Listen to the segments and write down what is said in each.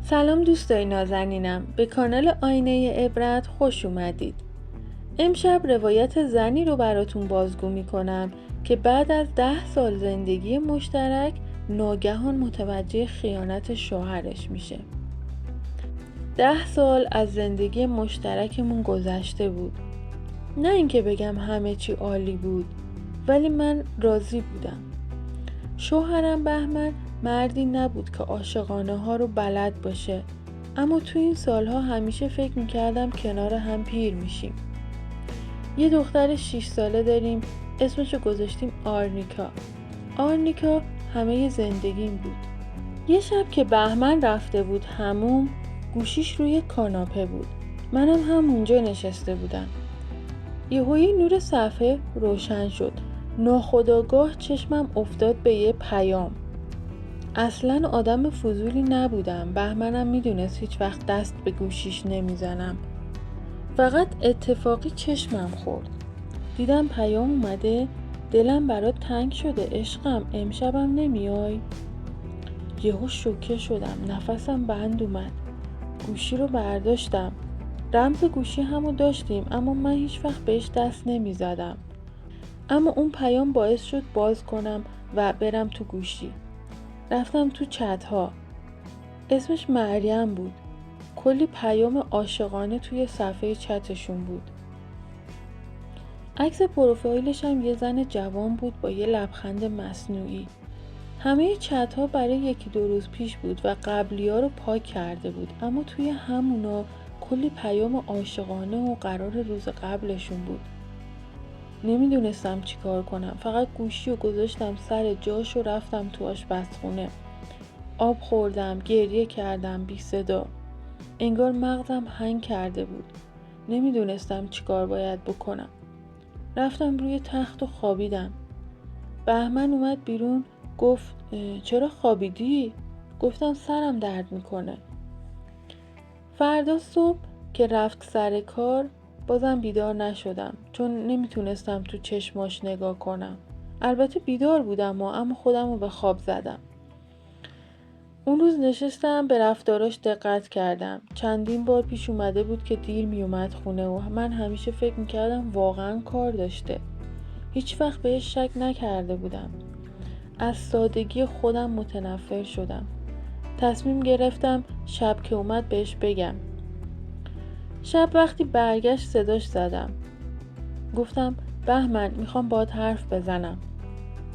سلام دوستای نازنینم، به کانال آینه عبرت خوش اومدید. امشب روایت زنی رو براتون بازگو میکنم که بعد از 10 سال زندگی مشترک ناگهان متوجه خیانت شوهرش میشه. 10 سال از زندگی مشترکمون گذشته بود. نه اینکه بگم همه چی عالی بود، ولی من راضی بودم. شوهرم بهمن مردی نبود که عاشقانه ها رو بلد باشه، اما تو این سالها همیشه فکر میکردم کنار هم پیر میشیم. یه دختر 6 ساله داریم، اسمشو گذاشتیم آرنیکا. آرنیکا همه زندگیم بود. یه شب که بهمن رفته بود حموم، گوشیش روی کاناپه بود. منم همونجا نشسته بودم. یهویی نور صفحه روشن شد. ناخودآگاه چشمم افتاد به یه پیام. اصلاً آدم فضولی نبودم. بهمنم میدونست هیچ وقت دست به گوشیش نمیزنم. فقط اتفاقی چشمم خورد. دیدم پیام اومده: دلم برات تنگ شده عشقم، امشبم نمیای؟ یهو شوکه شدم، نفسم بند اومد. گوشی رو برداشتم. رمز گوشی همو داشتیم، اما من هیچ وقت بهش دست نمیزدم. اما اون پیام باعث شد باز کنم و برم تو گوشی. رفتم تو چت ها. اسمش مریم بود. کلی پیام عاشقانه توی صفحه چتشون بود. عکس پروفایلش هم یه زن جوان بود با یه لبخند مصنوعی. همه چت ها برای 1-2 روز پیش بود و قبلی ها رو پاک کرده بود، اما توی همونا کلی پیام عاشقانه و قرار روز قبلشون بود. نمیدونستم چی کار کنم. فقط گوشی رو گذاشتم سر جاش و رفتم تو آشپزخونه. آب خوردم، گریه کردم بی صدا. انگار مغزم هنگ کرده بود. نمیدونستم چی کار باید بکنم. رفتم روی تخت و خوابیدم. بهمن اومد بیرون، گفت چرا خوابیدی؟ گفتم سرم درد میکنه. فردا صبح که رفت سر کار بازم بیدار نشدم، چون نمیتونستم تو چشماش نگاه کنم. البته بیدار بودم اما خودم رو به خواب زدم. اون روز نشستم به رفتاراش دقت کردم. چندین بار پیش اومده بود که دیر میومد خونه و من همیشه فکر میکردم واقعا کار داشته. هیچ وقت بهش شک نکرده بودم. از سادگی خودم متنفر شدم. تصمیم گرفتم شب که اومد بهش بگم. شب وقتی برگشت صداش زدم. گفتم بهمن میخوام باهات حرف بزنم.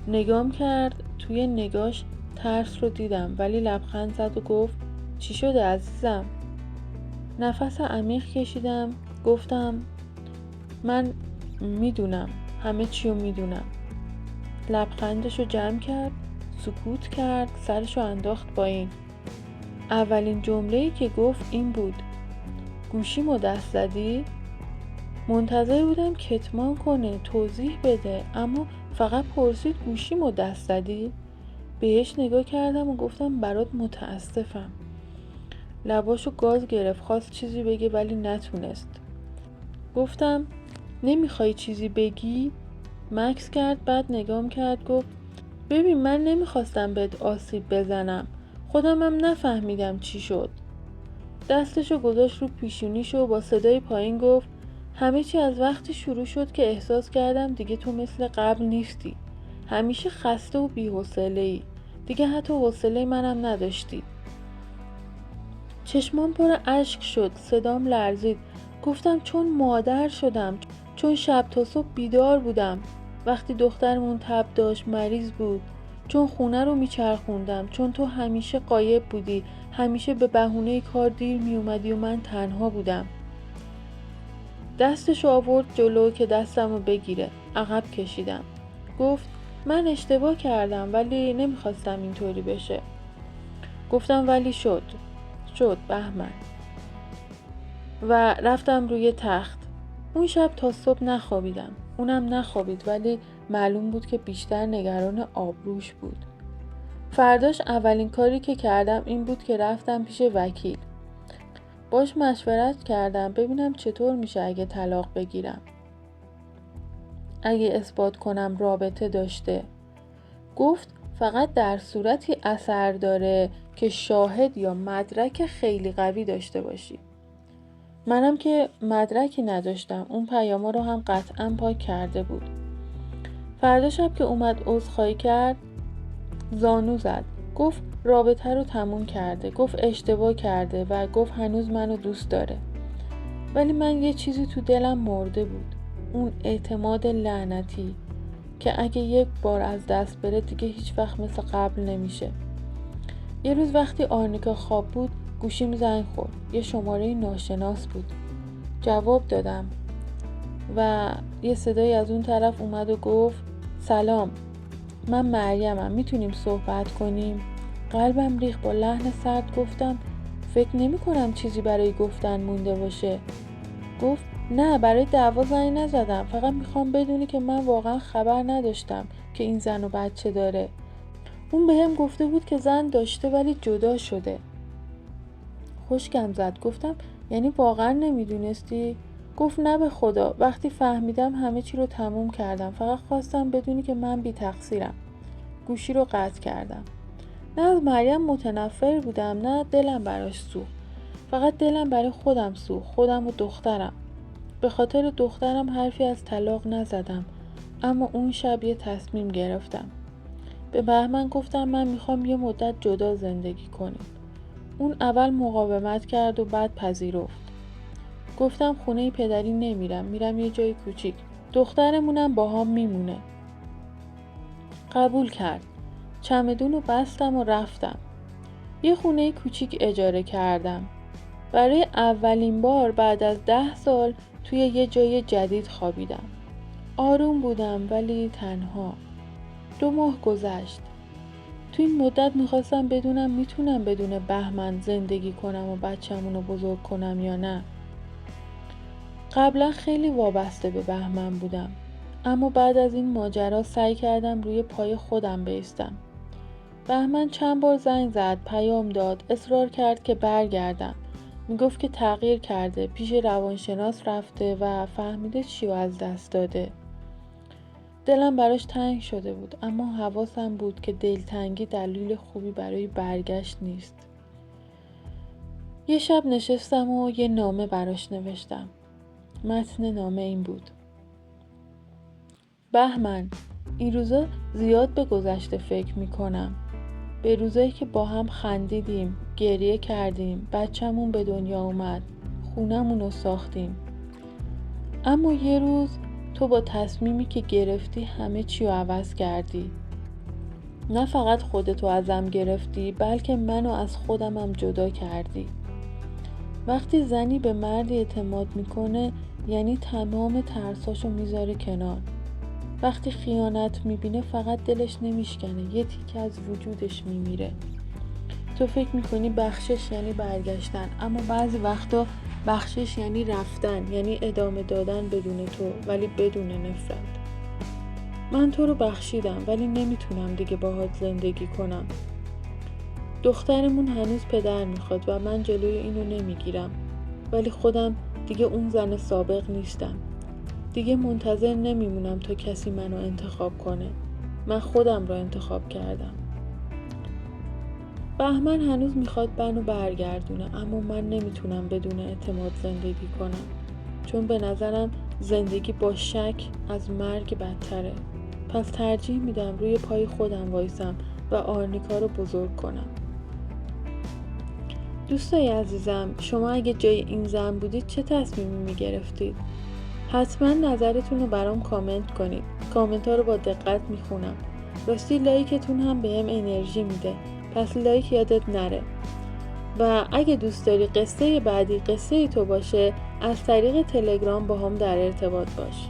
نگام کرد، توی نگاش ترس رو دیدم، ولی لبخند زد و گفت چی شده عزیزم؟ نفس عمیق کشیدم، گفتم من میدونم، همه چی رو میدونم. لبخندش رو جمع کرد، سکوت کرد، سرش رو انداخت پایین. اولین جمله‌ای که گفت این بود: گوشیمو دست زدی؟ منتظر بودم کتمان کنه، توضیح بده، اما فقط پرسید گوشیمو دست زدی؟ بهش نگاه کردم و گفتم برات متاسفم. لباشو گاز گرفت، خواست چیزی بگه ولی نتونست. گفتم نمیخوای چیزی بگی؟ مکث کرد، بعد نگام کرد، گفت ببین من نمیخواستم بهت آسیب بزنم، خودمم نفهمیدم چی شد. دستشو گذاشت رو پیشونیشو و با صدای پایین گفت همه چی از وقتی شروع شد که احساس کردم دیگه تو مثل قبل نیستی. همیشه خسته و بی‌حوصله‌ای. دیگه حتی حوصله منم نداشتی. چشمام پر اشک شد، صدام لرزید. گفتم چون مادر شدم، چون شب تا صبح بیدار بودم وقتی دخترمون تب داشت، مریض بود، چون خونه رو میچرخوندم، چون تو همیشه غایب بودی، همیشه به بهونه کار دیر میومدی و من تنها بودم. دستشو آورد جلو که دستمو بگیره. عقب کشیدم. گفت من اشتباه کردم، ولی نمیخواستم اینطوری بشه. گفتم ولی شد بهمن. و رفتم روی تخت. اون شب تا صبح نخوابیدم. اونم نخوابید، ولی معلوم بود که بیشتر نگران آبروش بود. فرداش اولین کاری که کردم این بود که رفتم پیش وکیل. باش مشورت کردم ببینم چطور میشه اگه طلاق بگیرم، اگه اثبات کنم رابطه داشته. گفت فقط در صورتی اثر داره که شاهد یا مدرک خیلی قوی داشته باشی. منم که مدرکی نداشتم، اون پیاما رو هم قطعاً پاک کرده بود. فردا شب که اومد عذرخواهی کرد، زانو زد، گفت رابطه رو تموم کرده، گفت اشتباه کرده و گفت هنوز منو دوست داره. ولی من یه چیزی تو دلم مرده بود، اون اعتماد لعنتی که اگه یک بار از دست بره دیگه هیچ وقت مثل قبل نمیشه. یه روز وقتی آرنیکا خواب بود گوشیم زنگ خورد، یه شماره ناشناس بود. جواب دادم و یه صدای از اون طرف اومد و گفت سلام، من مریمم، میتونیم صحبت کنیم؟ قلبم ریخت، با لحن سرد گفتم فکر نمی کنم چیزی برای گفتن مونده باشه. گفت نه، برای دعوا زنگ نزدم، فقط میخوام بدونی که من واقعا خبر نداشتم که این زن و بچه داره. اون بهم گفته بود که زن داشته ولی جدا شده. خشکم زد. گفتم یعنی واقعا نمیدونستی؟ گفت نه به خدا، وقتی فهمیدم همه چی رو تموم کردم، فقط خواستم بدونی که من بی تقصیرم. گوشی رو قطع کردم. نه از مریم متنفر بودم، نه دلم براش سوخت، فقط دلم برای خودم سوخت، خودم و دخترم. به خاطر دخترم حرفی از طلاق نزدم، اما اون شب یه تصمیم گرفتم. به بهمن گفتم من میخوام یه مدت جدا زندگی کنیم. اون اول مقاومت کرد و بعد پذیرفت. گفتم خونه پدری نمیرم، میرم یه جای کوچیک، دخترمونم باهام میمونه. قبول کرد. چمدون رو بستم و رفتم. یه خونه کوچیک اجاره کردم. برای اولین بار بعد از 10 سال توی یه جای جدید خوابیدم. آروم بودم ولی تنها. 2 ماه گذشت. تو این مدت میخواستم بدونم میتونم بدون بهمن زندگی کنم و بچه‌مون رو بزرگ کنم یا نه. قبلا خیلی وابسته به بهمن بودم، اما بعد از این ماجرا سعی کردم روی پای خودم بایستم. بهمن چند بار زنگ زد، پیام داد، اصرار کرد که برگردم. میگفت که تغییر کرده، پیش روانشناس رفته و فهمیده چیو از دست داده. دلم براش تنگ شده بود، اما حواسم بود که دلتنگی دلیل خوبی برای برگشت نیست. یه شب نشستم و یه نامه براش نوشتم. متن نامه این بود: بهمن، این روزا زیاد به گذشته فکر میکنم. به روزایی که با هم خندیدیم، گریه کردیم، بچه‌مون به دنیا اومد، خونمون رو ساختیم. اما یه روز تو با تصمیمی که گرفتی همه چی رو عوض کردی. نه فقط خودتو ازم گرفتی، بلکه منو از خودمم جدا کردی. وقتی زنی به مردی اعتماد میکنه یعنی تمام ترساشو میذاره کنار. وقتی خیانت میبینه فقط دلش نمیشکنه، یه تیکه از وجودش میمیره. تو فکر میکنی بخشش یعنی برگشتن، اما بعضی وقتا بخشش یعنی رفتن، یعنی ادامه دادن بدون تو ولی بدون نفرت. من تو رو بخشیدم ولی نمیتونم دیگه باهات زندگی کنم. دخترمون هنوز پدر میخواد و من جلوی اینو نمیگیرم، ولی خودم دیگه اون زن سابق نیستم. دیگه منتظر نمیمونم تا کسی منو انتخاب کنه. من خودم رو انتخاب کردم. بهمن هنوز میخواد منو برگردونه، اما من نمیتونم بدون اعتماد زندگی کنم، چون به نظرم زندگی با شک از مرگ بدتره. پس ترجیح میدم روی پای خودم وایسم و آرنیکا رو بزرگ کنم. دوستای عزیزم، شما اگه جای این زن بودید چه تصمیمی میگرفتید؟ حتما نظرتون رو برام کامنت کنید. کامنت ها رو با دقت میخونم. راستی لایکتون هم بهم انرژی میده، پس لایک یادت نره. و اگه دوست داری قصه بعدی قصه تو باشه، از طریق تلگرام با هم در ارتباط باش.